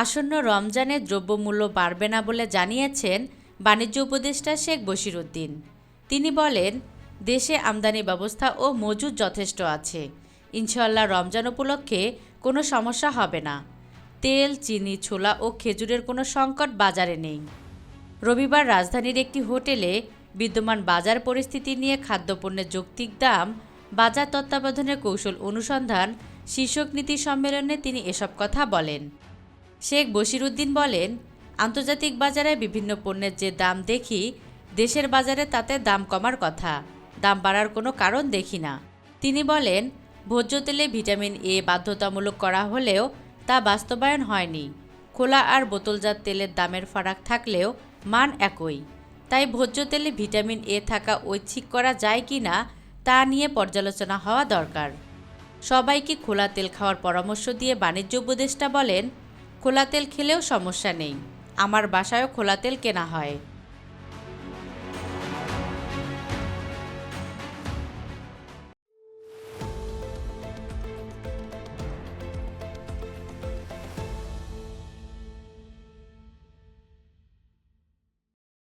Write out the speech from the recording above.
আসন্ন রমজানে দ্রব্যমূল্য বাড়বে না বলে জানিয়েছেন বাণিজ্য উপদেষ্টা শেখ বশিরউদ্দিন। তিনি বলেন, দেশে আমদানি ব্যবস্থা ও মজুদ যথেষ্ট আছে। ইনশাআল্লাহ রমজান উপলক্ষে কোনো সমস্যা হবে না। তেল, চিনি, ছোলা ও খেজুরের কোনো সংকট বাজারে নেই। রবিবার রাজধানীর একটি হোটেলে বিদ্যমান বাজার পরিস্থিতি নিয়ে খাদ্যপণ্যের যৌক্তিক দাম, বাজার তত্ত্বাবধানের কৌশল অনুসন্ধান শীর্ষক নীতি সম্মেলনে তিনি এসব কথা বলেন। শেখ বশিরউদ্দিন বলেন, আন্তর্জাতিক বাজারে বিভিন্ন পণ্যের যে দাম দেখি, দেশের বাজারে তাতে দাম কমার কথা, দাম বাড়ার কোনো কারণ দেখি না। তিনি বলেন, ভোজ্য তেলে ভিটামিন এ বাধ্যতামূলক করা হলেও তা বাস্তবায়ন হয়নি। খোলা আর বোতলজাত তেলের দামের ফারাক থাকলেও মান একই। তাই ভোজ্য তেলে ভিটামিন এ থাকা ঐচ্ছিক করা যায় কি না তা নিয়ে পর্যালোচনা হওয়া দরকার। সবাইকে খোলা তেল খাওয়ার পরামর্শ দিয়ে বাণিজ্য উপদেষ্টা বলেন, খোলা তেল খেলেও সমস্যা নেই, আমার বাসায়ও খোলা তেল কেনা হয়।